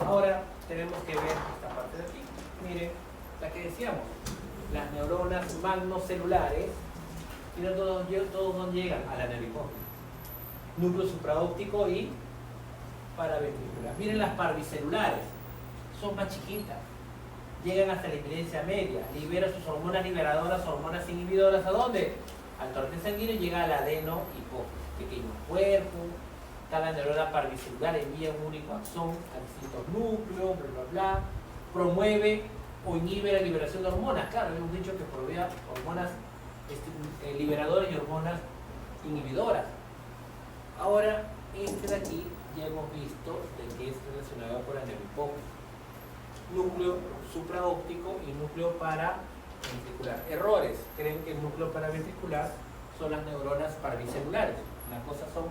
Ahora tenemos que ver esta parte de aquí. Miren, la que decíamos, las neuronas magnocelulares, y no todos no llegan a la neurohipófisis. Núcleo supraóptico y paraventricular. Miren las parvicelulares, son más chiquitas, llegan hasta la eminencia media, liberan sus hormonas liberadoras, hormonas inhibidoras, ¿a dónde? Al torrente sanguíneo, y llega al adeno hipófisis, pequeño cuerpo. Cada neurona parvicelular envía un único axón a distintos núcleos, bla, bla, bla. Promueve o inhibe la liberación de hormonas. Claro, hemos dicho que provee hormonas liberadoras y hormonas inhibidoras. Ahora, este de aquí ya hemos visto de que es relacionado con la neurohipófisis. Núcleo supraóptico y núcleo paraventricular. Errores. Creen que el núcleo paraventricular son las neuronas parvicelulares. Una cosa son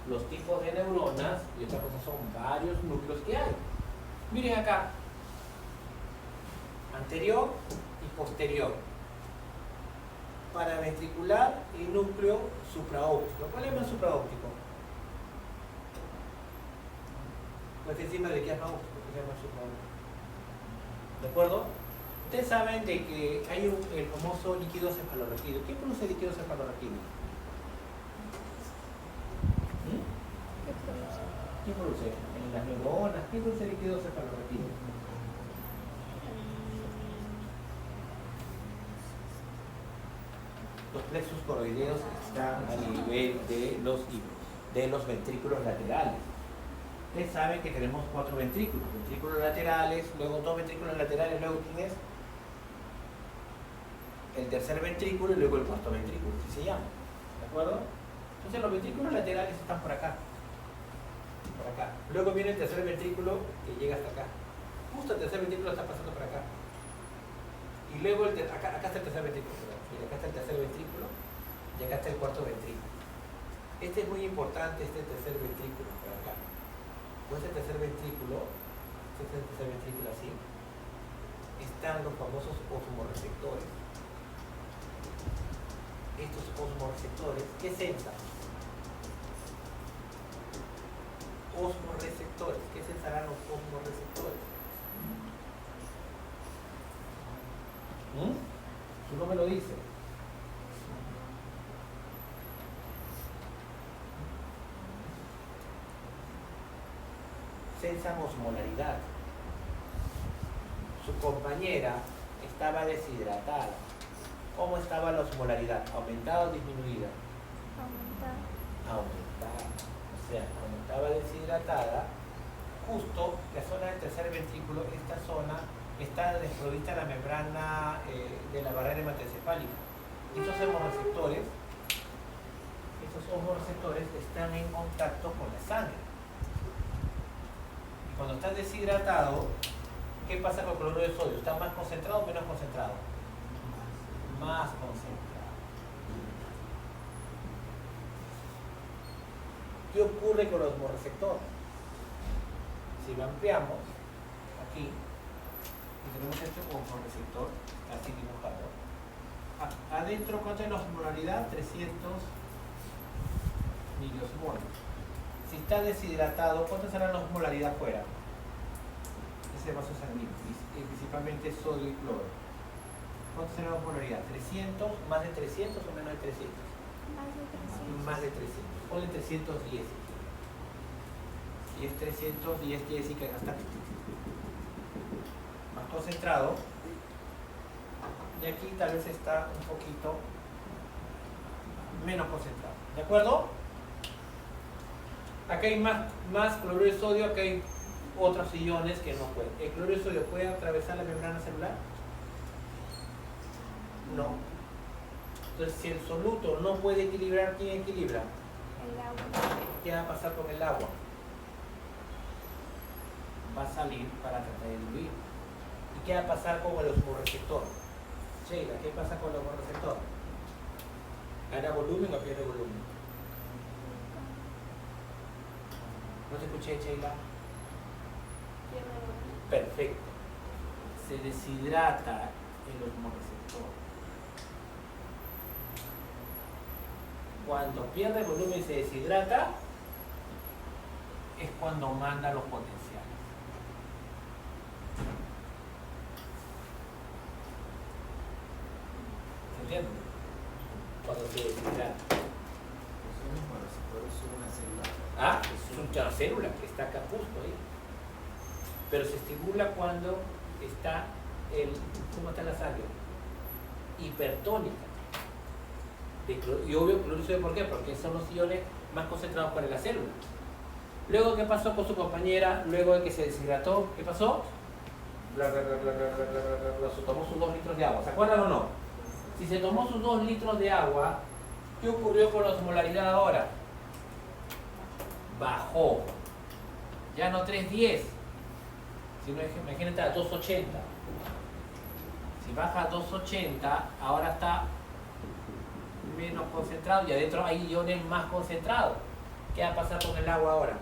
los tipos de neuronas y otra cosa son varios núcleos que hay. Miren acá, anterior y posterior, paraventricular y núcleo supraóptico. ¿Cuál es el más supraóptico? Pues encima de qué es más óptico, que se llama supraóptico. ¿De acuerdo? Ustedes saben de que hay el famoso líquido cefalorraquídeo. ¿Quién produce líquido cefalorraquídeo? ¿Quién produce? En las neuronas. ¿Quién produce líquido cefalorraquídeo? Los plexos coroideos están a nivel de los ventrículos laterales. Ustedes saben que tenemos 4 ventrículos. Ventrículos laterales, luego 2 ventrículos laterales, luego ¿quién es? El tercer ventrículo y luego el cuarto ventrículo, así se llama. ¿De acuerdo? Entonces los ventrículos laterales están por acá. Por acá. Luego viene el tercer ventrículo que llega hasta acá. Justo el tercer ventrículo está pasando por acá. Y luego acá está el tercer ventrículo. Mira, acá está el tercer ventrículo y acá está el cuarto ventrículo. Este es muy importante, este tercer ventrículo por acá. Pues este tercer ventrículo así, están los famosos osmoreceptores. Estos osmoreceptores, ¿qué sensan? Osmoreceptores, ¿qué sensarán los osmoreceptores? Su nombre lo dice. Sensan osmolaridad. Su compañera estaba deshidratada. ¿Cómo estaba la osmolaridad? ¿Aumentada o disminuida? Aumentada. O sea, aumentaba deshidratada. Justo la zona del tercer ventrículo, esta zona está desprovista de la membrana de la barrera hematocefálica. Estos osmoreceptores están en contacto con la sangre. Y cuando está deshidratado, ¿qué pasa con el cloruro de sodio? ¿Está más concentrado o menos concentrado? Más concentrado. ¿Qué ocurre con los osmoreceptores? Si lo ampliamos, aquí, y tenemos este osmoreceptor, así dibujado. Adentro, ¿cuánto es la osmolaridad? 300 miliosmoles. Si está deshidratado, ¿cuánto será la osmolaridad afuera? Ese vaso sanguíneo, principalmente sodio y cloro. ¿Cuánto será la osmolaridad? ¿300? ¿Más de 300 o menos de 300? Más de 300. Ponle 310. Si es 310, quiere decir que acá está más concentrado. Y aquí tal vez está un poquito menos concentrado. ¿De acuerdo? Acá hay más cloruro de sodio, acá hay otros iones que no pueden. ¿El cloruro de sodio puede atravesar la membrana celular? No. Entonces, si el soluto no puede equilibrar, ¿quién equilibra? El agua. ¿Qué va a pasar con el agua? Va a salir para tratar de diluir. ¿Y qué va a pasar con el osmoreceptor? Sheila, ¿qué pasa con el osmoreceptor? ¿Gana volumen o pierde volumen? ¿No te escuché, Sheila? Perfecto. Se deshidrata el osmoreceptor. Cuando pierde volumen y se deshidrata, es cuando manda los potenciales. ¿entiendes? Cuando se deshidrata. Ah, es una célula que está acá justo ahí. Pero se estimula cuando está ¿cómo está la sangre? Hipertónica. Y obvio que lo dice por qué, porque son los iones más concentrados para la célula. Luego, ¿qué pasó con su compañera? Luego de que se deshidrató, ¿qué pasó? Se tomó sus 2 litros de agua. ¿Se acuerdan o no? Si se tomó sus 2 litros de agua, ¿qué ocurrió con la osmolaridad ahora? Bajó. Ya no 310, sino imagínate a 280. Si baja a 280, ahora está menos concentrado y adentro hay iones más concentrados. ¿Qué va a pasar con el agua ahora?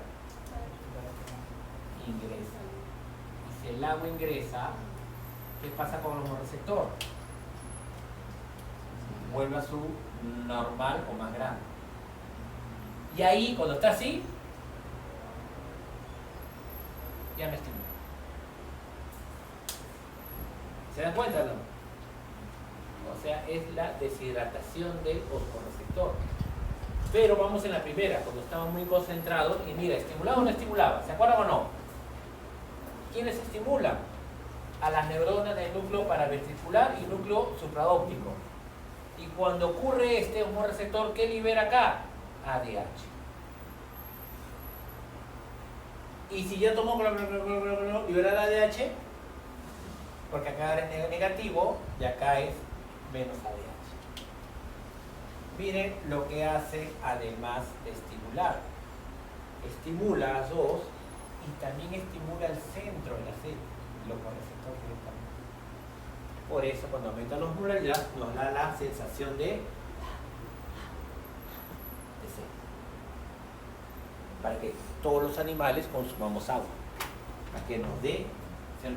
Ingresa. Y si el agua ingresa, ¿qué pasa con el hormonoreceptor? Vuelve a su normal o más grande. Y ahí, cuando está así, ya me estimula. ¿Se dan cuenta o no? O sea, es la deshidratación del osmoreceptor. Pero vamos en la primera, cuando estaba muy concentrado, y mira, ¿estimulaba o no estimulaba? ¿Se acuerdan o no? ¿Quiénes estimulan? A las neuronas del núcleo paraventricular y núcleo supraóptico. Y cuando ocurre este hormonoreceptor, ¿qué libera acá? ADH. Y si ya tomó liberar ADH, porque acá es negativo y acá es menos ADH. Miren lo que hace además de estimular. Estimula a las dos y también estimula el centro de la célula, los receptores directamente. Por eso cuando aumenta la osmolaridad nos da la sensación de sed. Para que todos los animales consumamos agua. Para que nos dé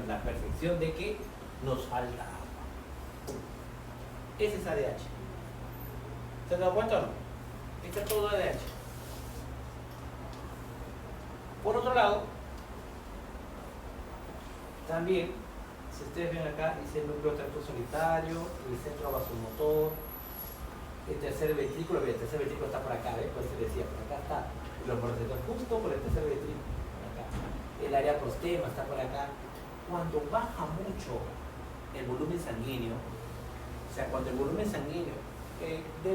la percepción de que nos falta agua. Ese es ADH. ¿Se han dado cuenta o no? Este es todo ADH. Por otro lado, también, si ustedes ven acá, dice el núcleo tracto solitario, el centro vasomotor, el tercer ventrículo, el tercer ventrículo está por acá, ¿ves? Por eso decía, por acá está el hormonoreceptor justo por el tercer ventrículo, por acá. El área prostema está por acá. Cuando baja mucho el volumen sanguíneo, o sea, cuando el volumen sanguíneo de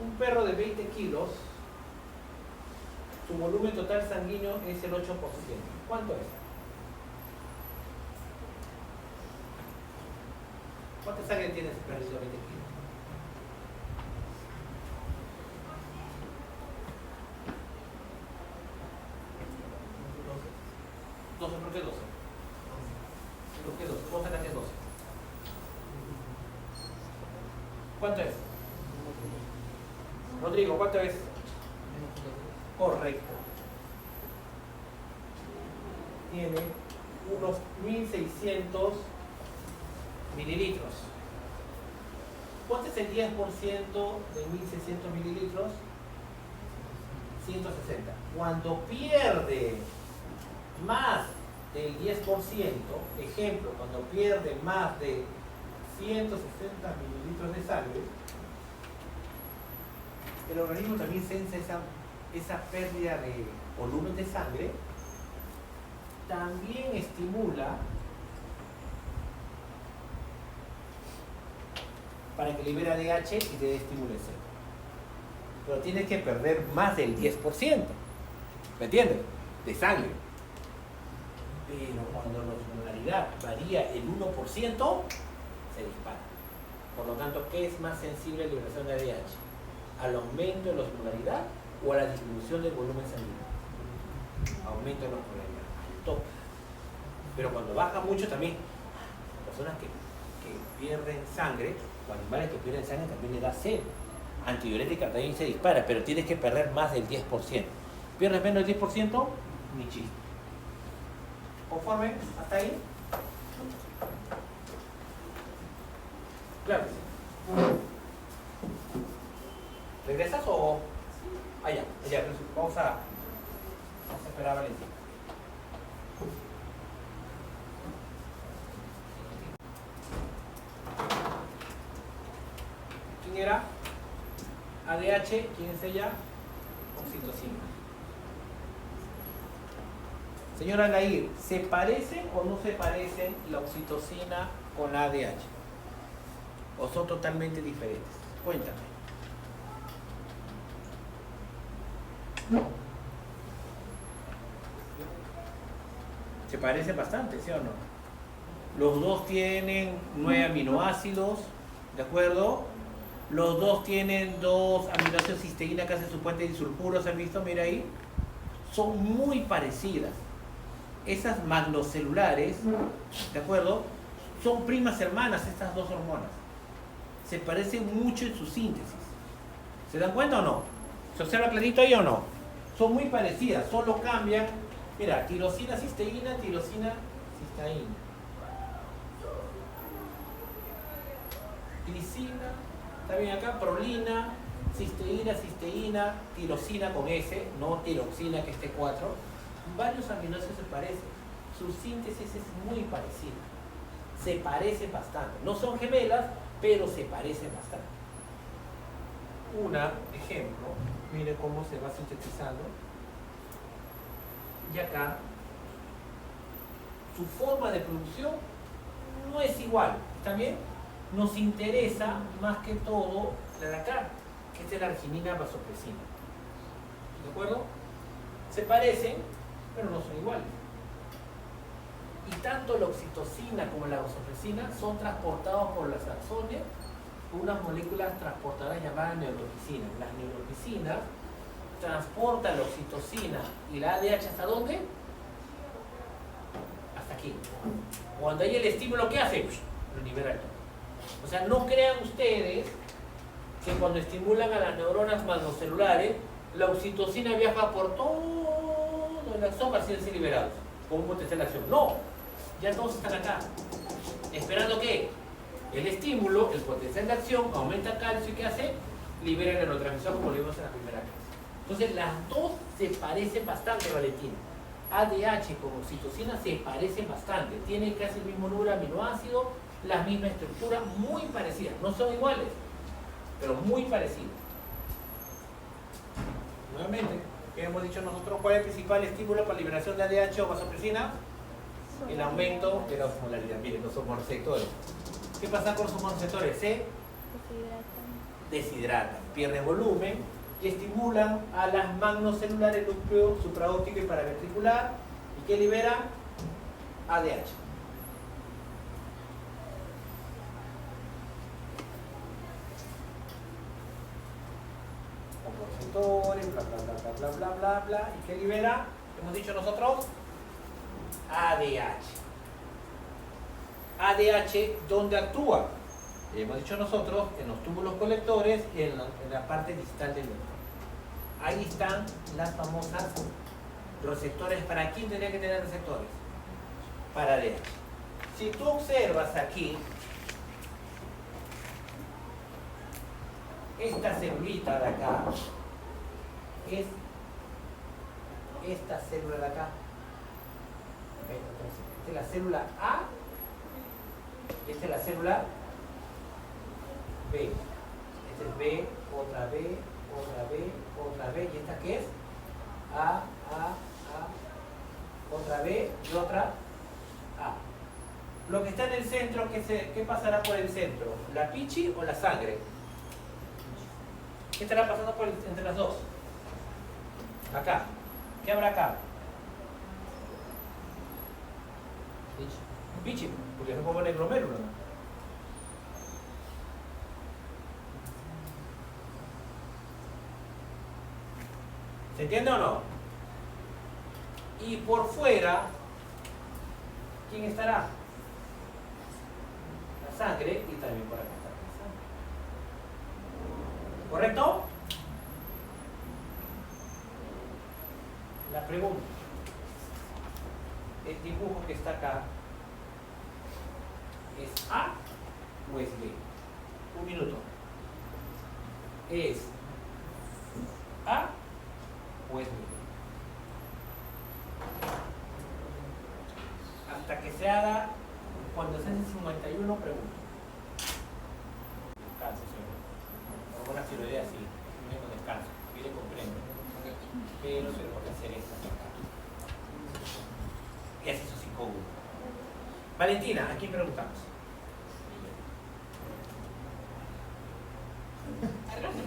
un perro de 20 kilos, su volumen total sanguíneo es el 8%. ¿Cuánto es? ¿Cuánta sangre tiene ese perro de 20 kilos? ¿12? ¿Por qué 12? ¿Por qué 12? ¿Vos sacaste 12? ¿Cuánto es? Rodrigo, ¿cuánto es? Correcto. Tiene unos 1600 mililitros. ¿Cuánto es el 10% de 1600 mililitros? 160. Cuando pierde más del 10%, ejemplo, cuando pierde más de 160 mililitros de sangre, el organismo también sensa esa pérdida de volumen de sangre, también estimula para que libere ADH y te dé estímulo en seco. Pero tienes que perder más del 10%, ¿me entiendes? De sangre. Pero cuando la osmolaridad varía el 1%, se dispara. Por lo tanto, ¿qué es más sensible a la liberación de ADH? ¿Al aumento de la osmolaridad o a la disminución del volumen sanguíneo? Aumento de la osmolaridad, al tope. Pero cuando baja mucho también, personas que pierden sangre, o animales que pierden sangre también le da sed. Antidiurética también se dispara, pero tienes que perder más del 10%. ¿Pierdes menos del 10%? Ni chiste. ¿Conforme? ¿Hasta ahí? Claro. ¿Regresas o...? Allá, vamos a esperar a Valentín. ¿Quién era? ADH, ¿quién es ella? Oxitocina. Señora Nair, ¿se parecen o no se parecen la oxitocina con la ADH? ¿O son totalmente diferentes? Cuéntame. Se parecen bastante, ¿sí o no? Los dos tienen 9 aminoácidos, ¿de acuerdo? Los dos tienen 2 aminoácidos cisteína que hacen su puente disulfuro, ¿han visto? Mira ahí. Son muy parecidas. Esas magnocelulares, ¿de acuerdo? Son primas hermanas estas dos hormonas. Se parecen mucho en su síntesis. ¿Se dan cuenta o no? ¿Se observa clarito ahí o no? Son muy parecidas, solo cambian. Mira, tirosina, cisteína, tirosina, cisteína. Glicina, está bien acá, prolina, cisteína, cisteína, tirosina con S, no tiroxina que esté 4. Varios aminoácidos se parecen. Su síntesis es muy parecida. Se parecen bastante. No son gemelas, pero se parecen bastante. Un ejemplo, mire cómo se va sintetizando. Y acá, su forma de producción no es igual. ¿Está bien? Nos interesa más que todo la de acá, que es la arginina vasopresina. ¿De acuerdo? Se parecen, pero no son iguales. Y tanto la oxitocina como la vasopresina son transportados por las axones por unas moléculas transportadoras llamadas neuropsinas. Las neuropsinas transportan la oxitocina y la ADH ¿hasta dónde? Hasta aquí. Cuando hay el estímulo, ¿qué hace? Lo libera el todo. O sea, no crean ustedes que cuando estimulan a las neuronas magnocelulares, la oxitocina viaja por todo el axón para ser liberados, con un potencial de acción. No, ya todos están acá. Esperando que el estímulo, el potencial de acción, aumenta calcio y ¿qué hace? Libera el neurotransmisor, como lo vimos en la primera clase. Entonces, las dos se parecen bastante, Valentina. ADH con oxitocina se parecen bastante. Tienen casi el mismo número de aminoácidos, la misma estructura, muy parecidas. No son iguales, pero muy parecidas. Nuevamente, ¿qué hemos dicho nosotros? ¿Cuál es el principal estímulo para liberación de ADH o vasopresina? El aumento de la osmolaridad. Miren, los hormonoreceptores. ¿Qué pasa con los hormonoreceptores? Se deshidratan, pierden volumen y estimulan a las magnocelulares núcleo supraóptico y paraventricular. ¿Y qué libera? ADH. Hormonoreceptores, bla, bla, bla, bla, bla, bla, bla, bla. ¿Y qué libera? Hemos dicho nosotros ADH. ADH, ¿dónde actúa? Hemos dicho nosotros en los túbulos colectores y en la parte distal del neurón. Ahí están las famosas receptores. ¿Para quién tendría que tener receptores? Para ADH. Si tú observas aquí, esta celulita de acá es esta célula de acá. Esta es la célula A. Esta es la célula B. Esta es B, otra B, otra B, otra B. ¿Y esta qué es? A, otra B y otra A. Lo que está en el centro, ¿qué pasará por el centro? ¿La pichi o la sangre? ¿Qué estará pasando entre las dos? Acá. ¿Qué habrá acá? Pichi, porque no puedo poner glomérulo, ¿no? ¿Se entiende o no? Y por fuera, ¿quién estará? La sangre y también por acá está la sangre. ¿Correcto? La pregunta. El dibujo que está acá, ¿es A o es B? Un minuto. ¿Es A o es B? Hasta que se haga, cuando se hace 51 preguntas. Canso, señor. si lo dé así, viene con descanso, pide comprendo. Pero se lo puede hacer esta acá. Y así sus 5 1. Valentina, ¿a quién preguntamos?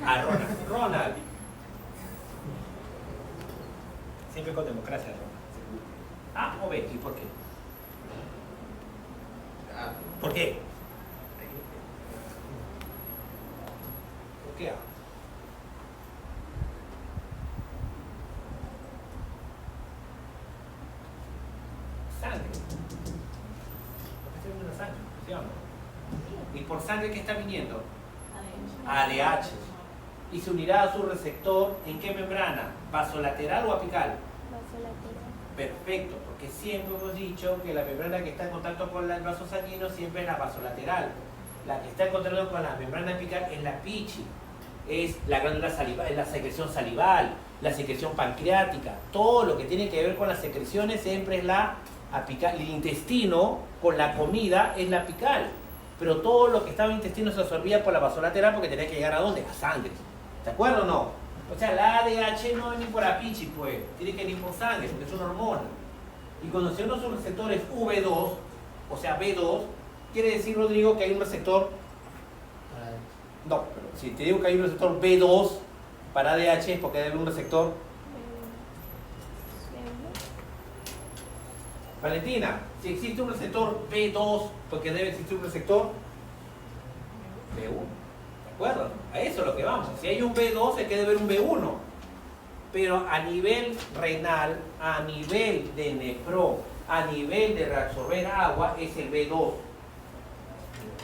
A Ronald. Ronald. Siempre con democracia, Ronald. ¿A o B? ¿Y por qué? ¿Por qué? ¿Por qué A? Sangre. Porque estoy viendo la sangre, ¿sí o no? ¿Y por sangre qué está viniendo? ADH. Y se unirá a su receptor ¿en qué membrana? ¿Vasolateral o apical? Vasolateral. Perfecto, porque siempre hemos dicho que la membrana que está en contacto con el vaso sanguíneo siempre es la vasolateral. La que está en contacto con la membrana apical es la pichi. Es la glándula salival, es la secreción salival, la secreción pancreática. Todo lo que tiene que ver con las secreciones siempre es la apical. El intestino con la comida es la apical. Pero todo lo que estaba en el intestino se absorbía por la vasolateral porque tenía que llegar ¿a dónde? A sangre. ¿De acuerdo o no? O sea, la ADH no es ni por apichi, pues. Tiene que ir por sangre porque es una hormona. Y cuando se unen sus receptores V2, o sea, B2, quiere decir, Rodrigo, que hay un receptor. No, pero si te digo que hay un receptor B2 para ADH es porque debe haber un receptor. Valentina, si existe un receptor B2, porque debe existir un receptor B1. ¿De acuerdo? A eso es lo que vamos. Si hay un B2, es que debe haber un B1. Pero a nivel renal, a nivel de nefrón, a nivel de reabsorber agua, es el B2.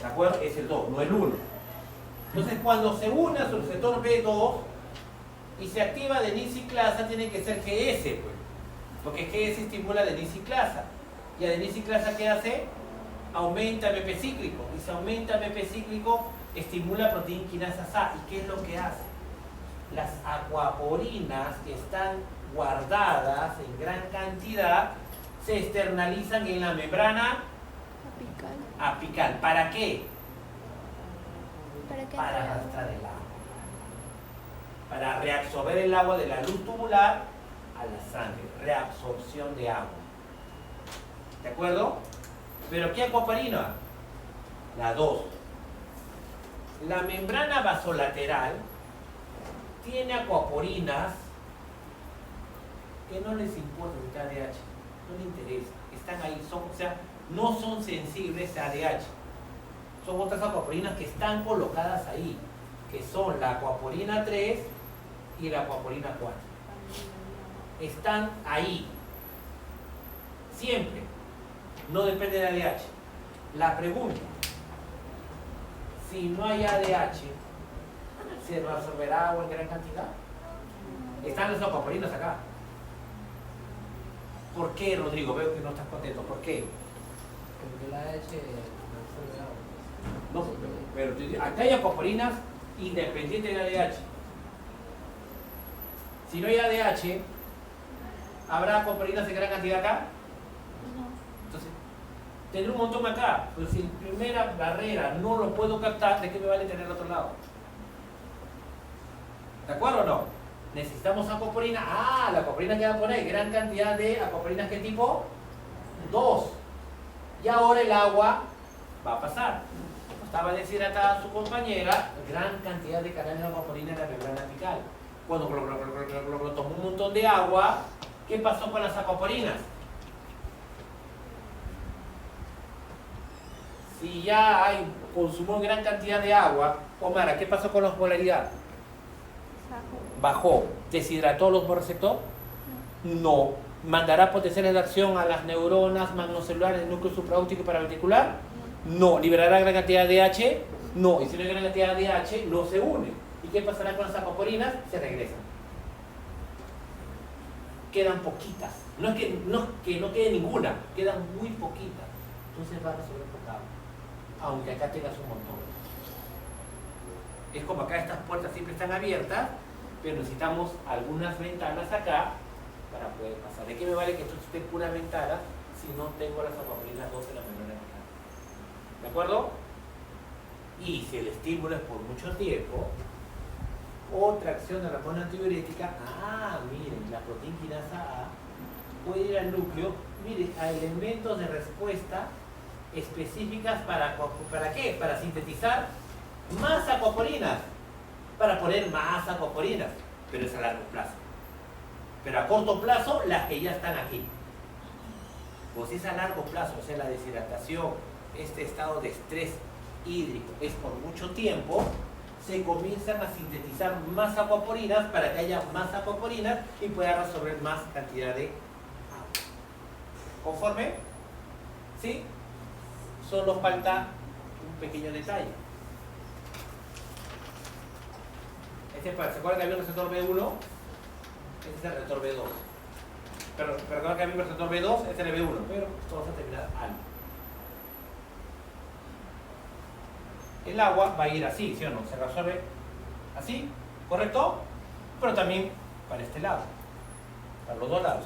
¿De acuerdo? Es el 2, no el 1. Entonces, cuando se une a su receptor B2 y se activa adenisiclasa, tiene que ser GS, pues. Porque GS estimula adenisiclasa. ¿Y adenisiclasa qué hace? Aumenta BP cíclico. Y si aumenta BP cíclico, estimula proteína quinasa A. ¿Y qué es lo que hace? Las acuaporinas que están guardadas en gran cantidad se externalizan en la membrana apical. ¿Para qué? Para arrastrar el agua. Para reabsorber el agua de la luz tubular a la sangre. Reabsorción de agua. ¿De acuerdo? ¿Pero qué acuaporina? La 2. La membrana vasolateral tiene acuaporinas que no les importa el KDH, no les interesa, están ahí, o sea, no son sensibles a ADH. Son otras acuaporinas que están colocadas ahí, que son la acuaporina 3 y la acuaporina 4. Están ahí, siempre, no depende de ADH. La pregunta, si no hay ADH, ¿se absorberá agua en gran cantidad? Están los acuaporinas acá. ¿Por qué, Rodrigo? Veo que no estás contento. ¿Por qué? Porque la ADH no absorbe agua. No, pero acá hay acuaporinas independientes de ADH. Si no hay ADH, ¿habrá acuaporinas en gran cantidad acá? Entonces, tendré un montón acá. Pero si en primera barrera no lo puedo captar, ¿de qué me vale tener al otro lado? ¿De acuerdo o no? Necesitamos acuaporina. Ah, la acuaporina que va a poner gran cantidad de acuaporinas. ¿Qué tipo? 2. Y ahora el agua va a pasar. Estaba deshidratada su compañera, gran cantidad de canales de acuaporina en la membrana apical. Cuando tomó un montón de agua, ¿qué pasó con las acuaporinas? Si ya hay consumo gran cantidad de agua, Omar, ¿qué pasó con la osmolaridad? Bajó. ¿Deshidrató los receptores? No. ¿Mandará potenciales de acción a las neuronas magnocelulares del núcleo supraóptico y paraventricular? No. ¿Liberará gran cantidad de ADH? No. Y si no hay gran cantidad de ADH, no se une. ¿Y qué pasará con las acuaporinas? Se regresan. Quedan poquitas. No es que no quede ninguna, quedan muy poquitas. Entonces va a resolver poca agua. Aunque acá tengas un montón. Es como acá estas puertas siempre están abiertas, pero necesitamos algunas ventanas acá para poder pasar. ¿De qué me vale que esto esté pura ventana si no tengo las acuaporinas 2 en la membrana apical? ¿De acuerdo? Y si el estímulo es por mucho tiempo, Otra acción de la hormona antidiurética. Ah, miren, la proteína quinasa A puede ir al núcleo, miren, a elementos de respuesta específicas ¿para qué? Para sintetizar más acuaporinas, para poner más acuaporinas, pero es a largo plazo. Pero a corto plazo, las que ya están aquí. Pues si es a largo plazo, o sea, la deshidratación, este estado de estrés hídrico es por mucho tiempo, se comienzan a sintetizar más acuaporinas para que haya más acuaporinas y pueda absorber más cantidad de agua. ¿Conforme? ¿Sí? Solo falta un pequeño detalle. ¿Se acuerdan que había un receptor B1? Este es el receptor B2. Pero perdón que había un receptor B2, este es el B1. Pero vamos a terminar algo. El agua va a ir así, ¿sí o no? Se resuelve así, ¿correcto? Pero también para este lado, para los dos lados.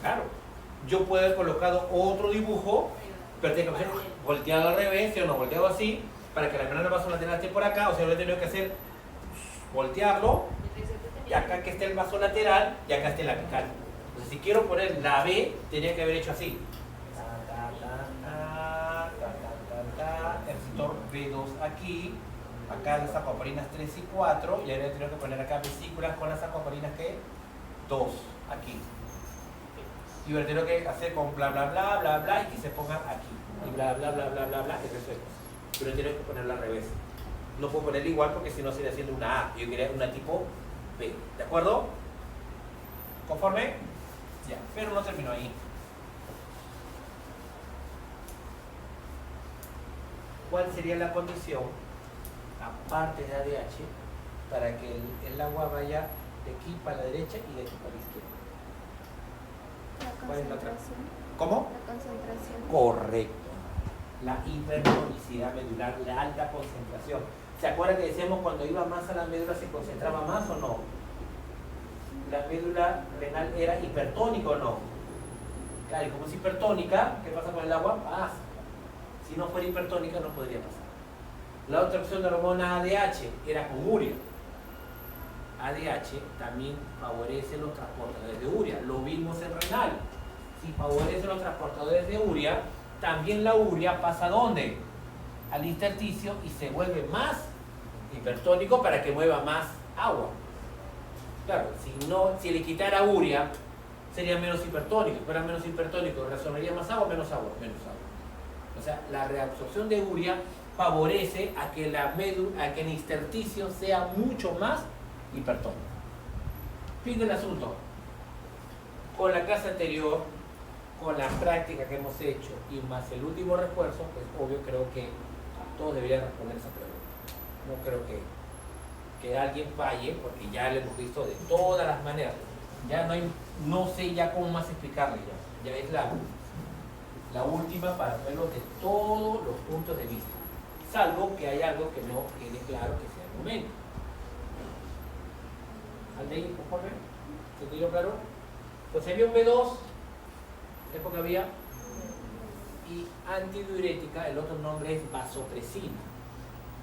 Claro, yo puedo haber colocado otro dibujo, pero tiene que ser volteado al revés, ¿sí o no? Volteado así, para que la membrana vasolateral esté por acá, o sea, lo he tenido que hacer, voltearlo, y acá que esté el vaso lateral, y acá esté la apical. Entonces, si quiero poner la B, tenía que haber hecho así. El receptor B2 aquí, acá las acuaporinas 3 y 4, y habría tenido que poner acá vesículas con las acuaporinas que 2, aquí. Y habría tenido que hacer con bla bla bla bla bla y que se pongan aquí. Y bla bla bla bla bla bla, y eso. Pero tengo que ponerla al revés. No puedo ponerla igual porque si no sería haciendo una A. Yo quería una tipo B. ¿De acuerdo? ¿Conforme? Ya, pero no terminó ahí. ¿Cuál sería la condición, aparte de ADH, para que el agua vaya de aquí para la derecha y de aquí para la izquierda? La ¿Cuál es la otra? concentración. ¿Cómo? La concentración. Correcto. La hipertonicidad medular, la alta concentración. ¿Se acuerdan que decíamos cuando iba más a la médula se concentraba más o no? La médula renal era hipertónica o no. Claro, y como es hipertónica, ¿qué pasa con el agua? Pasa. Si no fuera hipertónica no podría pasar. La otra opción de hormona ADH era con urea. ADH también favorece los transportadores de urea. Lo vimos en renal. Si favorece los transportadores de urea, también la urea pasa ¿a dónde? Al intersticio y se vuelve más hipertónico para que mueva más agua. Claro, si le quitara urea, sería menos hipertónico. Si fuera menos hipertónico, ¿reaccionaría más agua o menos agua? Menos agua. O sea, la reabsorción de urea favorece a que el intersticio sea mucho más hipertónico. Fin del asunto. Con la clase anterior, con la práctica que hemos hecho y más el último refuerzo, pues obvio creo que todos deberían responder esa pregunta. No creo que alguien falle, porque ya lo hemos visto de todas las maneras. Ya no sé ya cómo más explicarle ya. Ya es la última para verlo de todos los puntos de vista. Salvo que hay algo que no quede claro que sea el momento. ¿Alguien, por favor? ¿Se te dio claro? Pues había un B2, época había, y antidiurética, el otro nombre es vasopresina.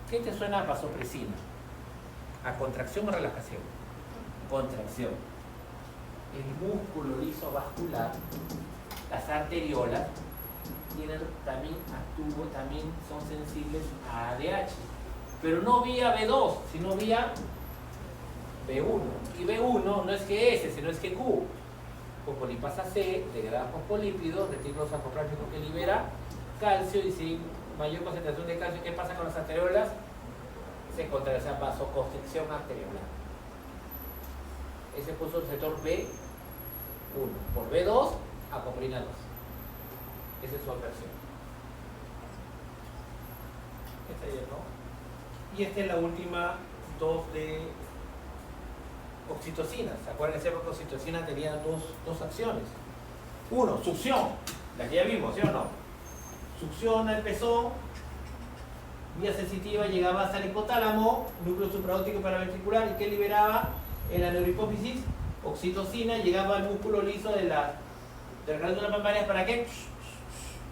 ¿Qué te suena a vasopresina? ¿A contracción o relajación? Contracción. El músculo liso vascular, las arteriolas, también son sensibles a ADH. Pero no vía B2, sino vía B1. Y B1 no es que S, sino es que Q. Fosfolipasa C, degrada fosfolípidos, retículos apopláticos que libera calcio, y si mayor concentración de calcio, ¿qué pasa con las arteriolas? Se contrae esa vasoconstricción arteriolar. Ese puso el sector B1. Por B2, acoprina 2. Esa es su versión. Esta ya no. Y esta es la última 2 de oxitocina. ¿Se acuerdan que la oxitocina tenía dos acciones? Uno, succión, la que ya vimos, ¿sí o no? Succiona el pezón, vía sensitiva llegaba hasta el hipotálamo, núcleo supraóptico paraventricular, y que liberaba en la neurohipófisis oxitocina, llegaba al músculo liso de la glándula mamaria. ¿Para qué?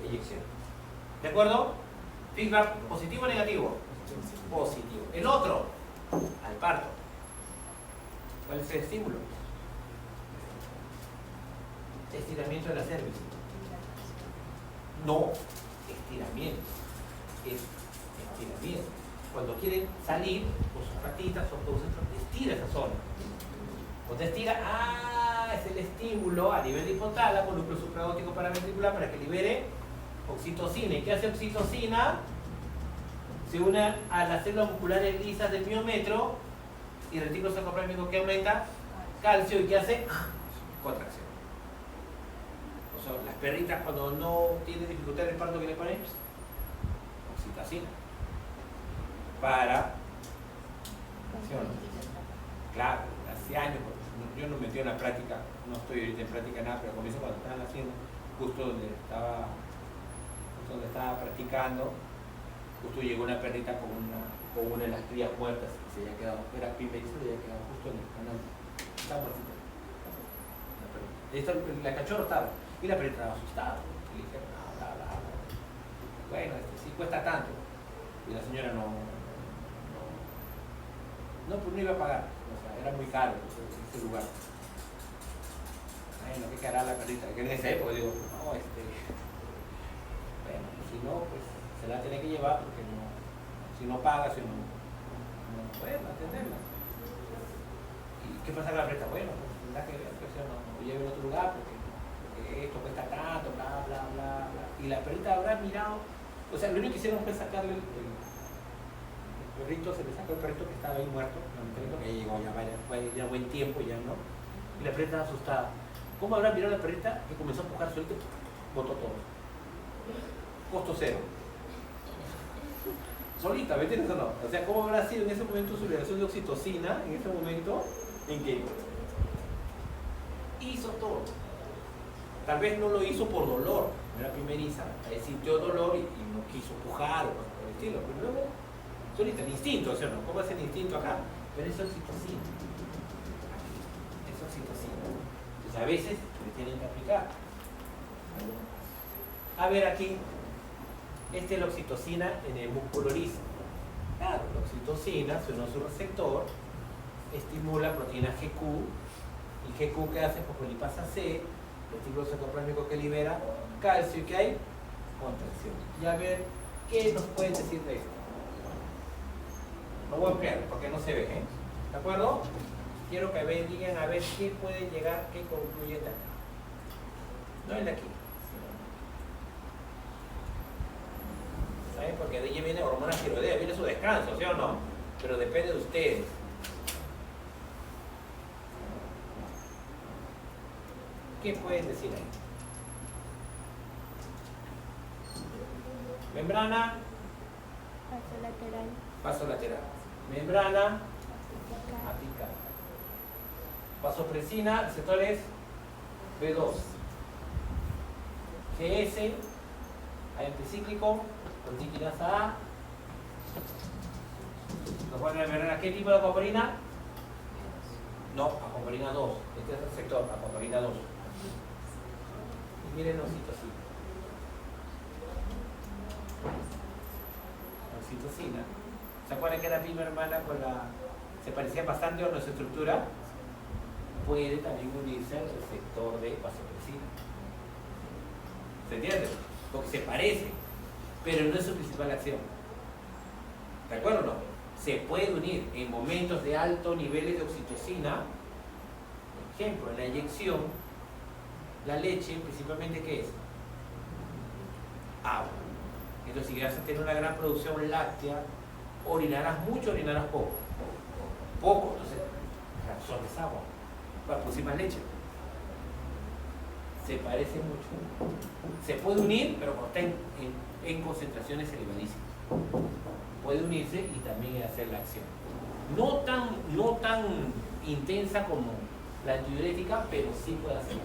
Eyección. ¿De acuerdo? Feedback positivo o negativo. positivo. El otro, al parto. ¿Cuál es el estímulo? Estiramiento de la cervix. No, estiramiento. Es estiramiento. Cuando quieren salir con sus patitas o con sus estira esa zona. Cuando estira, es el estímulo a nivel de hipotálamo, núcleo supraóptico paraventricular, para que libere oxitocina. ¿Y qué hace oxitocina? Se une a las células musculares lisas del miómetro y el retículo sarcoplámico que aumenta calcio y que hace contracción. O sea, las perritas cuando no tienen dificultad en el parto, ¿qué le ponen? Oxitocina. Para... ¿Sí o no? Claro, hace años, yo no me metí en la práctica, no estoy ahorita en práctica nada, pero comienzo cuando estaban haciendo, justo donde estaba practicando, justo llegó una perrita con una de las crías muertas y se había quedado, era pibe y se le había quedado justo en el canal. Estaba muertita. La cachorra estaba, y la perrita estaba asustada. Y le dije, bla. Bueno, sí cuesta tanto. Y la señora pues no iba a pagar, o sea, era muy caro ese lugar. Bueno, ¿qué hará la perrita? Que en esa época digo, no, bueno, si no, pues se la tiene que llevar porque no, si no paga, si no puede atenderla. ¿Y qué pasa con la perrita? Bueno, pues tendrá que ver, pues no lleve a otro lugar porque esto cuesta tanto, bla. Y la perrita habrá mirado, o sea, lo único que hicieron fue sacarle el perrito, se le sacó el perrito que estaba ahí muerto, que ya llegó ya buen tiempo, ya no. Y la perrita estaba asustada. ¿Cómo habrá mirado la perrita que comenzó a empujar solito y botó todo? Costo cero. Solita, ¿me entiendes o no? O sea, ¿cómo habrá sido en ese momento su liberación de oxitocina, en ese momento en que hizo todo? Tal vez no lo hizo por dolor, era primeriza, sintió dolor y no quiso empujar o cosas por el estilo, pero luego solita, el instinto, ¿sí o no? ¿Cómo es el instinto acá? Pero es oxitocina. Es oxitocina. Entonces a veces le tienen que aplicar. A ver aquí, esta es la oxitocina en el músculo liso. Claro, la oxitocina, se une a su receptor, estimula proteína GQ, y GQ ¿qué hace? Fosfolipasa C, retículo sarcoplámico que libera calcio y que hay contracción. Y a ver, ¿qué nos pueden decir de esto? Lo voy a ampliar porque no se ve, ¿eh? ¿De acuerdo? Quiero que digan a ver qué pueden llegar, qué concluyen de acá. No el de aquí. ¿Saben? Porque de ahí viene hormona tiroidea, viene su descanso, ¿sí o no? Pero depende de ustedes. ¿Qué pueden decir ahí? Membrana. Paso lateral. Paso lateral. Membrana apical. Vasopresina, receptores B2. GS, anticíclico, protequinasa A. ¿Nos van a membrana qué tipo de acoparina? No, acoparina 2. Este es el receptor, acoparina 2. Y miren oxitocina. Oxitocina. ¿Se acuerdan que era prima hermana con la... se parecía bastante a nuestra estructura? Puede también unirse al receptor de vasopresina. ¿Se entiende? Porque se parece, pero no es su principal acción. ¿De acuerdo o no? Se puede unir en momentos de alto niveles de oxitocina. Por ejemplo, en la eyección, la leche, principalmente, ¿qué es? Agua. Entonces, si vas a tener una gran producción láctea, orinarás mucho, orinarás poco. Poco, entonces absorbes agua para producir más leche. Se parece mucho. Se puede unir, pero cuando está en concentraciones elevadísimas. Puede unirse y también hacer la acción. No tan intensa como la antidiurética, pero sí puede hacerlo.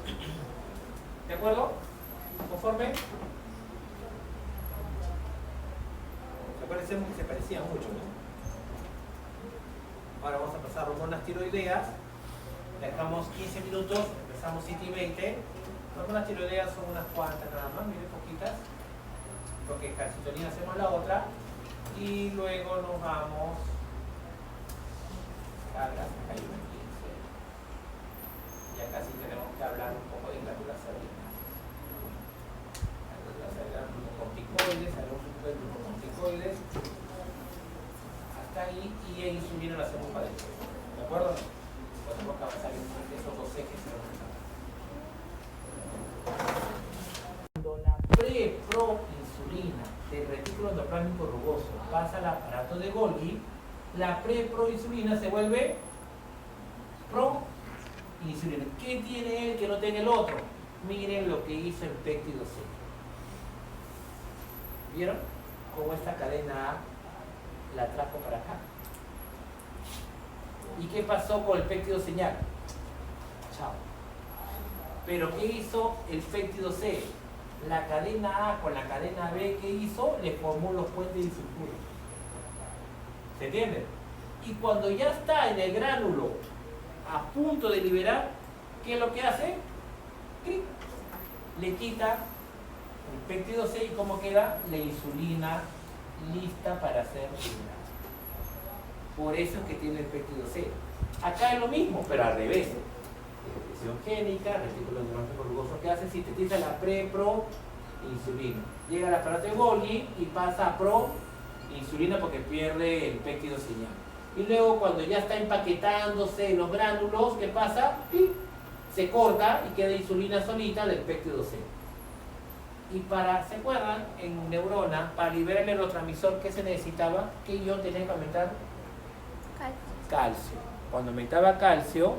¿De acuerdo? ¿Conforme? Parecemos que se parecían mucho, ¿no? Ahora vamos a pasar a hormonas tiroideas. Dejamos 15 minutos, empezamos 7 y 20. Hormonas tiroideas son unas cuantas nada más, miren, poquitas. Porque calcitonina hacemos la otra. Y luego nos vamos a la caída 15. Ya casi tenemos que hablar un poco de glándulas salinas. Glándulas salinas, glucocorticoides, sabemos un poco de glucocorticoides. Hasta ahí, y en insulina la hacemos para después. ¿De acuerdo? Podemos avanzar en esos dos ejes. Cuando la pre-proinsulina del retículo endoplasmático rugoso pasa al aparato de Golgi, la pre-proinsulina se vuelve pro-insulina. ¿Qué tiene él que no tiene el otro? Miren lo que hizo el péptido C. ¿Vieron? Cómo esta cadena A la trajo para acá. ¿Y qué pasó con el péptido señal? Chao. Pero ¿qué hizo el péptido C? La cadena A con la cadena B, ¿qué hizo? Le formó los puentes disulfuros. ¿Se entiende? Y cuando ya está en el gránulo a punto de liberar, ¿qué es lo que hace? ¡Clic! Le quita el péptido C y ¿cómo queda? La insulina lista para ser liberada. Por eso es que tiene el péptido C. Acá es lo mismo, pero al revés. Expresión génica, retículo endoplasmático rugoso, que hace sintetiza la pre-pro-insulina. Llega al aparato de Golgi y pasa a pro-insulina porque pierde el péptido señal. Y luego cuando ya está empaquetándose en los gránulos, ¿qué pasa? ¡Pim! Se corta y queda insulina solita del péptido C. Y ¿se acuerdan? En neurona, para liberar el neurotransmisor, ¿qué se necesitaba? ¿Qué ion tenía que aumentar? Calcio. Cuando aumentaba calcio,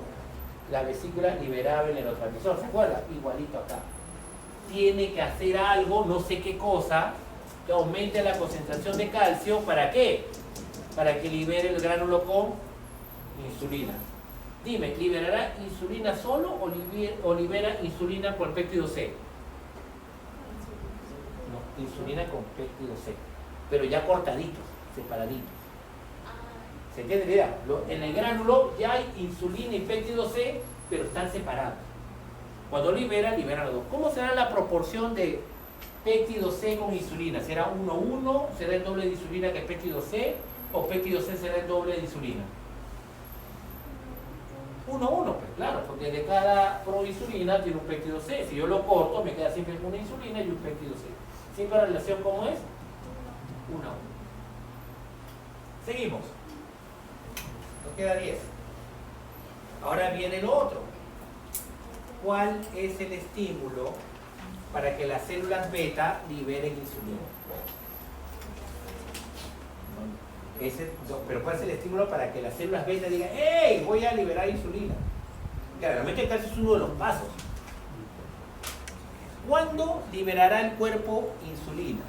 la vesícula liberaba el neurotransmisor. ¿Se acuerdan? Igualito acá. Tiene que hacer algo, no sé qué cosa, que aumente la concentración de calcio. ¿Para qué? Para que libere el gránulo con insulina. Dime, ¿liberará insulina solo o libera insulina por péptido C? No, insulina con péptido C. Pero ya cortaditos, separaditos. ¿Se entiende la idea? En el gránulo ya hay insulina y péptido C, pero están separados. Cuando liberan los dos. ¿Cómo será la proporción de péptido C con insulina? ¿Será 1:1? ¿Será el doble de insulina que péptido C? ¿O péptido C será el doble de insulina? 1:1, pues claro, porque de cada proinsulina tiene un péptido C. Si yo lo corto, me queda siempre una insulina y un péptido C. ¿Siempre la relación cómo es? 1:1. Seguimos. Nos queda 10. Ahora viene lo otro. ¿Cuál es el estímulo para que las células beta liberen insulina? Pero ¿cuál es el estímulo para que las células beta digan ¡hey! Voy a liberar insulina? Claramente el calcio es uno de los pasos. ¿Cuándo liberará el cuerpo insulina?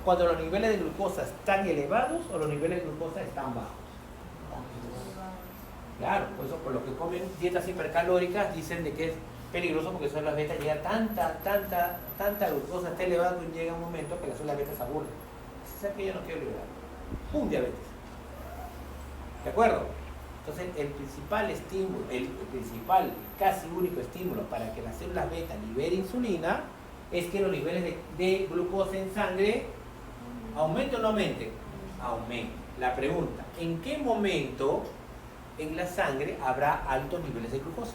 ¿Cuando los niveles de glucosa están elevados o los niveles de glucosa están bajos? Claro, por eso por los que comen dietas hipercalóricas dicen de que es peligroso porque son las betas llega tanta glucosa está elevada que llega un momento que las células betas se aburren. Es que yo no quiero liberar. ¡Pum! Diabetes. ¿De acuerdo? Entonces el principal estímulo, el principal casi único estímulo para que las células beta liberen insulina es que los niveles de glucosa en sangre aumenten o no aumenten. Aumenten. La pregunta, ¿en qué momento en la sangre habrá altos niveles de glucosa?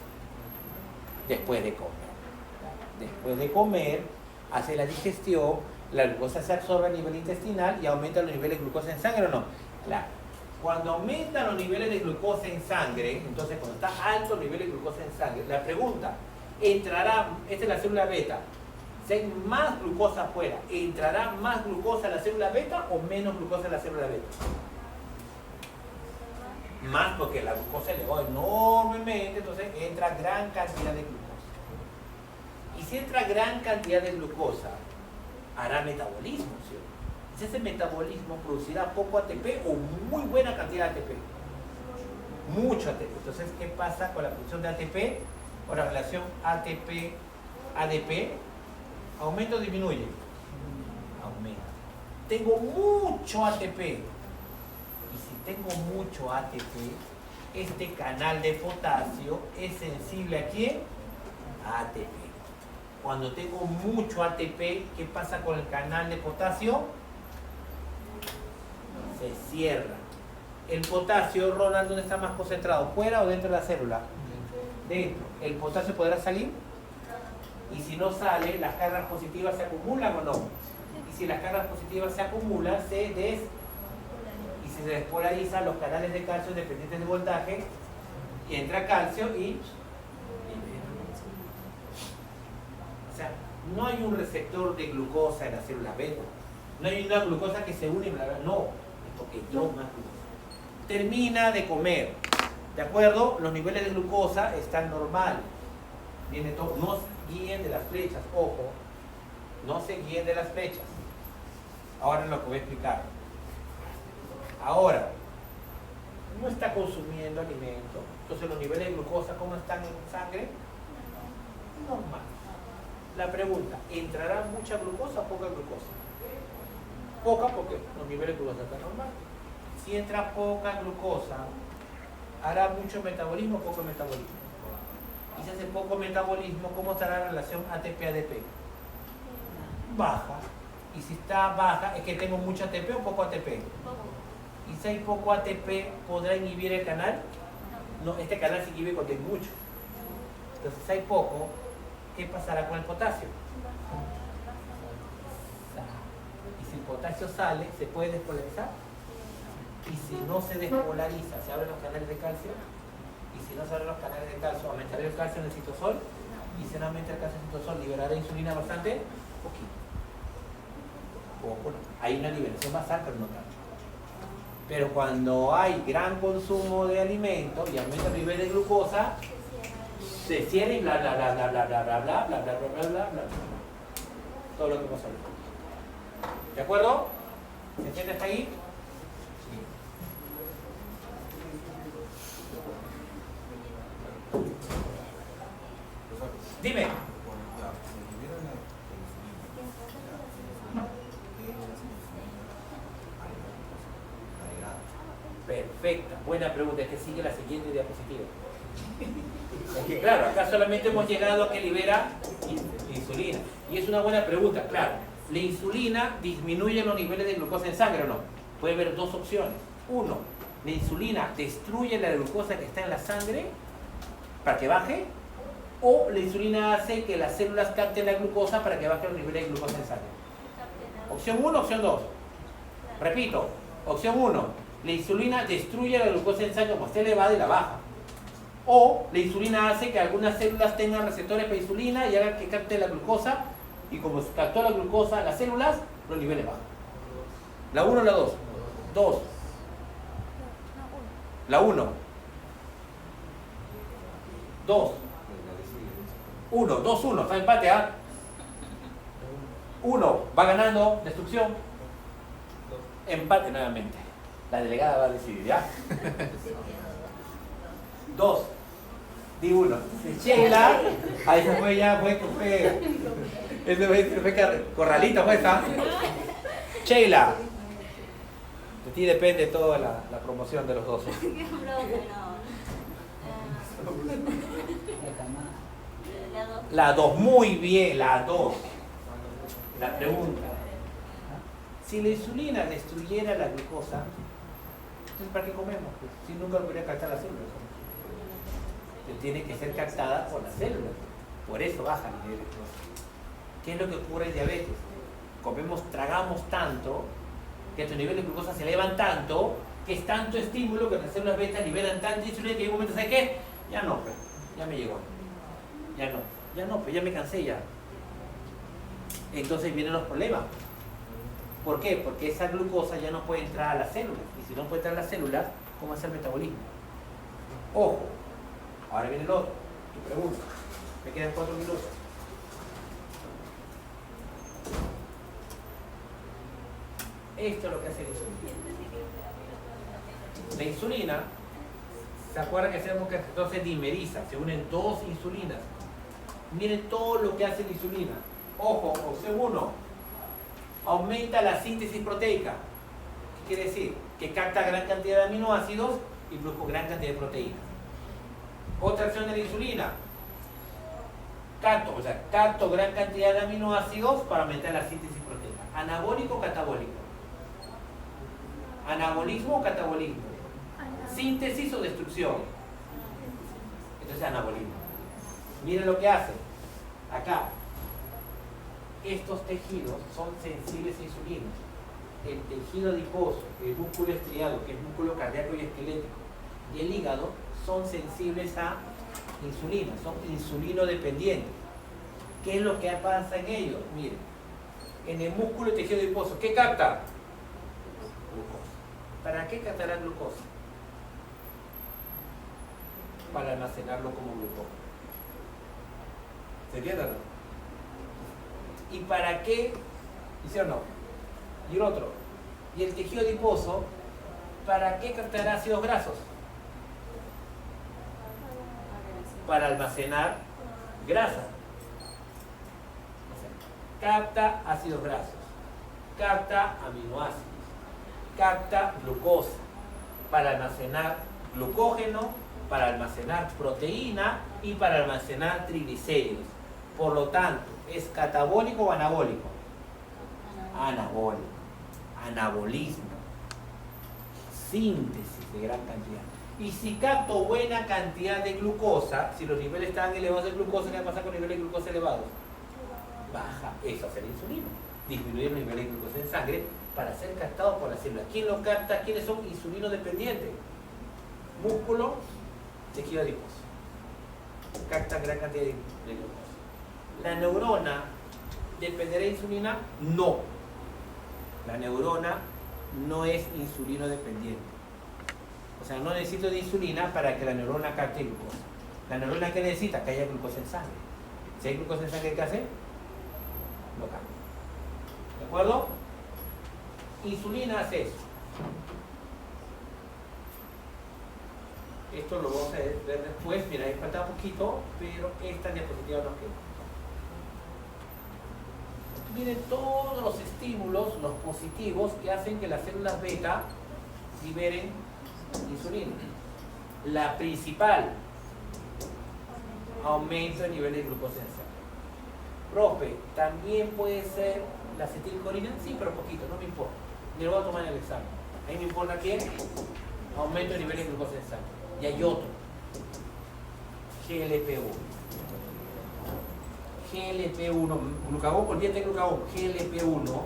Después de comer. Después de comer, hace la digestión, la glucosa se absorbe a nivel intestinal y aumenta los niveles de glucosa en sangre o no. Claro. Cuando aumentan los niveles de glucosa en sangre, entonces cuando está alto el nivel de glucosa en sangre, la pregunta, ¿entrará, esta es la célula beta, si hay más glucosa afuera, ¿entrará más glucosa en la célula beta o menos glucosa en la célula beta? Más, porque la glucosa elevó enormemente, entonces entra gran cantidad de glucosa. Y si entra gran cantidad de glucosa, hará metabolismo, ¿sí? Si ese metabolismo producirá poco ATP o muy buena cantidad de ATP. Mucho ATP. Entonces, ¿qué pasa con la producción de ATP? Con la relación ATP-ADP, ¿aumenta o disminuye? Aumenta. Tengo mucho ATP. Y si tengo mucho ATP, este canal de potasio es sensible ¿a quién? A ATP. Cuando tengo mucho ATP, ¿qué pasa con el canal de potasio? Se cierra. El potasio, Ronald, ¿dónde está más concentrado? ¿Fuera o dentro de la célula? Dentro. ¿El potasio podrá salir? Y si no sale, ¿las cargas positivas se acumulan o no? Y si las cargas positivas se acumulan, y si se despolarizan los canales de calcio dependientes de voltaje, y entra calcio y o sea, no hay un receptor de glucosa en la célula beta. No hay una glucosa que se une, no, es porque entró más glucosa. Termina de comer, ¿de acuerdo? Los niveles de glucosa están normal. Viene todo, no se guíen de las flechas, ojo, no se guíen de las flechas. Ahora es lo que voy a explicar. Ahora, no está consumiendo alimento, entonces los niveles de glucosa, ¿cómo están en sangre? Normal. La pregunta, ¿entrará mucha glucosa o poca glucosa? Poca porque los niveles de glucosa están normal. Si entra poca glucosa, ¿hará mucho metabolismo o poco metabolismo? Y si hace poco metabolismo, ¿cómo estará la relación ATP-ADP? Baja. Y si está baja, ¿es que tengo mucho ATP o poco ATP? Y si hay poco ATP, ¿podrá inhibir el canal? No, este canal se inhibe cuando hay mucho. Entonces, si hay poco, ¿qué pasará con el potasio? Y si el potasio sale, ¿se puede despolarizar? Y si no se despolariza, ¿se abren los canales de calcio? Y si no se abren los canales de calcio, ¿aumentará el calcio en el citosol? Y si no aumenta el calcio en el citosol, ¿liberará insulina bastante? Poquito. Poco, no. Hay una liberación basal, pero no tanto. Pero cuando hay gran consumo de alimento y aumenta el nivel de glucosa, se cierra y bla bla bla bla bla bla bla bla bla bla bla bla bla. Todo lo que pasó ahí. ¿De acuerdo? ¿Se entiende hasta ahí? Dime. Perfecta, buena pregunta, es que sigue la siguiente diapositiva. Es que claro, acá solamente hemos llegado a que libera insulina. Y es una buena pregunta, claro. ¿La insulina disminuye los niveles de glucosa en sangre o no? Puede haber dos opciones. Uno, la insulina destruye la glucosa que está en la sangre para que baje, o la insulina hace que las células capten la glucosa para que baje los niveles de glucosa en sangre. Opción 1, opción 2. Repito, opción 1. La insulina destruye la glucosa en sangre como está elevada y la baja. O la insulina hace que algunas células tengan receptores para insulina y haga que capte la glucosa, y como captó la glucosa las células, los niveles bajan. ¿La 1 o la 2? 2. La 1. 2. 1, 2, 1. Está empate, ¿ah? 1. Va ganando. Destrucción. Empate nuevamente. La delegada va a decidir, ¿ya? 2. Di 1. Sheila. Ahí se fue ya, fue. Ese fue Corralito, fue esa. Sheila. De ti depende toda la promoción de los dos. La 2, muy bien, la 2. La pregunta. Si la insulina destruyera la glucosa, entonces ¿para qué comemos? Pues, si nunca lo podría captar las células. Tiene que ser captada por las células. Por eso baja el nivel de glucosa. ¿Qué es lo que ocurre en diabetes? Tragamos tanto, que tu nivel de glucosa se elevan tanto, que es tanto estímulo que las células beta liberan tanta insulina que en un momento, ¿sabes qué? Ya no, pues, ya me llegó. Ya no, pues ya me cansé ya. Entonces vienen los problemas. ¿Por qué? Porque esa glucosa ya no puede entrar a las células. Y si no puede entrar a las células, ¿cómo hace el metabolismo? Ojo, ahora viene el otro. Tu pregunta. Me quedan 4 minutos. Esto es lo que hace la insulina. La insulina, ¿se acuerdan que hacemos que entonces dimeriza? Se unen dos insulinas. Miren todo lo que hace la insulina. Ojo, opción 1. Aumenta la síntesis proteica. ¿Qué quiere decir? Que capta gran cantidad de aminoácidos y produce gran cantidad de proteínas. Otra acción de la insulina. Capto gran cantidad de aminoácidos para aumentar la síntesis proteica. ¿Anabólico o catabólico? ¿Anabolismo o catabolismo? Ana. ¿Síntesis o destrucción? Entonces anabolismo. Miren lo que hace. Acá. Estos tejidos son sensibles a insulina. El tejido adiposo, el músculo estriado, que es músculo cardíaco y esquelético, y el hígado son sensibles a insulina, son insulino dependientes. ¿Qué es lo que pasa en ellos? Miren, en el músculo y tejido adiposo, ¿qué capta? Glucosa. ¿Para qué captará glucosa? Para almacenarlo como glucógeno. ¿Se entiende o no? ¿Y para qué? ¿Sí o no? Y el otro. Y el tejido adiposo, ¿para qué captará ácidos grasos? Para almacenar grasa. O sea, capta ácidos grasos, capta aminoácidos, capta glucosa, para almacenar glucógeno, para almacenar proteína y para almacenar triglicéridos. Por lo tanto, ¿es catabólico o anabólico? Anabólico. Anabolismo. Síntesis de gran cantidad. Y si capto buena cantidad de glucosa, si los niveles están elevados de glucosa, ¿qué pasa con niveles de glucosa elevados? Baja. Eso hace la insulina. Disminuir los niveles de glucosa en sangre para ser captado por la célula. ¿Quién lo capta? ¿Quiénes son insulino dependientes? Músculo, tejido adiposo. Captan gran cantidad de glucosa. ¿La neurona dependerá de insulina? No. La neurona no es insulino dependiente. O sea, no necesito de insulina para que la neurona capte glucosa. ¿La neurona qué necesita? Que haya glucosa en sangre. Si hay glucosa en sangre, ¿qué hace? Lo cambia. ¿De acuerdo? Insulina hace eso. Esto lo vamos a ver después. Mira, ahí falta poquito, pero esta diapositiva nos queda. Miren todos los estímulos, los positivos, que hacen que las células beta liberen insulina. La principal, aumento de nivel de glucosa en sangre. Profe, ¿también puede ser la acetilcolina? Sí, pero poquito, no me importa. Ni lo voy a tomar en el examen. A mí me importa quién, aumento de nivel de glucosa en sangre. Y hay otro, GLP-1. GLP-1, glucagón, olvídate de glucagón, GLP-1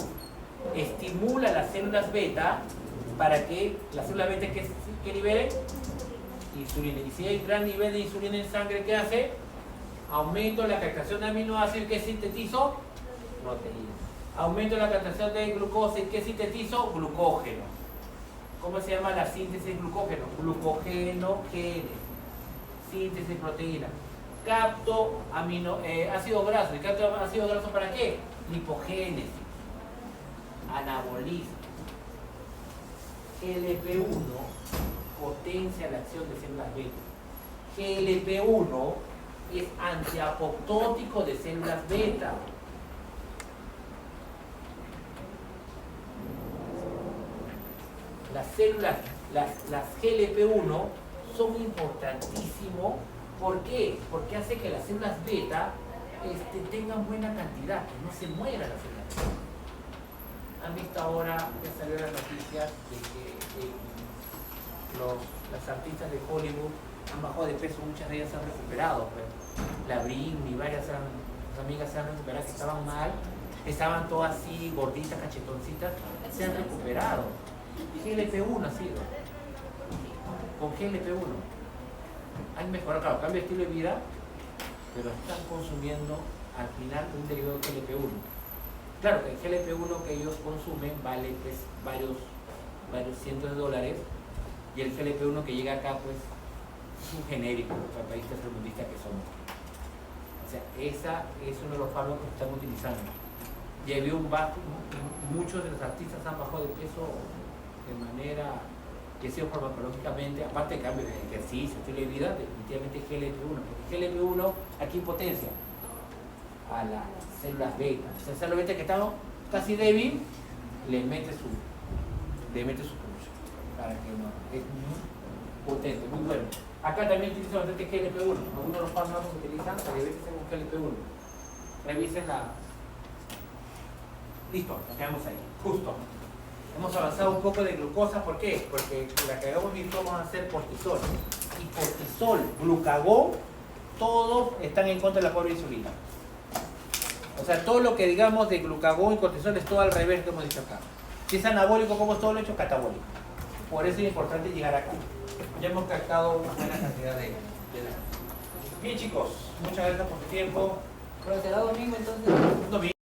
estimula las células beta para que las células beta que liberen insulina. Y si hay gran nivel de insulina en sangre, ¿qué hace? Aumento la captación de aminoácidos. ¿Qué sintetizo? Proteína. Aumento la captación de glucosa. ¿Y qué sintetizo? Glucógeno. ¿Cómo se llama la síntesis de glucógeno? Glucogénogénesis. Síntesis de proteína. Capto ácido graso. ¿Y capto ácido graso para qué? Lipogénesis. Anabolismo. GLP-1 potencia la acción de células beta. GLP-1 es antiapoptótico de células beta. Las células, las GLP-1 son importantísimos. ¿Por qué? Porque hace que las células beta tengan buena cantidad, que no se muera la célula beta. Han visto ahora, ya salió las noticias de que las artistas de Hollywood han bajado de peso, muchas de ellas se han recuperado. Pues. La Britney, varias amigas se han recuperado, que estaban mal, estaban todas así, gorditas, cachetoncitas, se han recuperado. GLP-1 ha sido. Con GLP-1 han mejorado, claro, cambio de estilo de vida, pero están consumiendo al final un derivado de GLP-1. Claro que el GLP-1 que ellos consumen vale pues varios cientos de dólares, y el GLP-1 que llega acá pues es un genérico para países tercermundistas que somos. O sea, esa es uno de los fármacos que están utilizando. Y había muchos de los artistas han bajado de peso de manera que ha sido farmacológicamente, aparte de cambio de ejercicio, estilo de vida, definitivamente GLP-1. Porque GLP-1 aquí potencia a las células beta. O sea, células beta que están casi débil, le mete su push para que no. Es muy potente, muy bueno. Acá también utilizan bastante GLP-1. Algunos de los fármacos que utilizan para diabetes con GLP-1. Revisen la. Listo, nos quedamos ahí. Justo. Hemos avanzado un poco de glucosa, ¿por qué? Porque la que hagamos virtual vamos a hacer cortisol. Y cortisol, glucagón, todos están en contra de la pobre insulina. O sea, todo lo que digamos de glucagón y cortisol es todo al revés que hemos dicho acá. Si es anabólico, como es todo lo hecho, catabólico. Por eso es importante llegar acá. Ya hemos captado una buena cantidad de datos. Bien chicos, muchas gracias por su tiempo. Pero será domingo entonces. Domingo.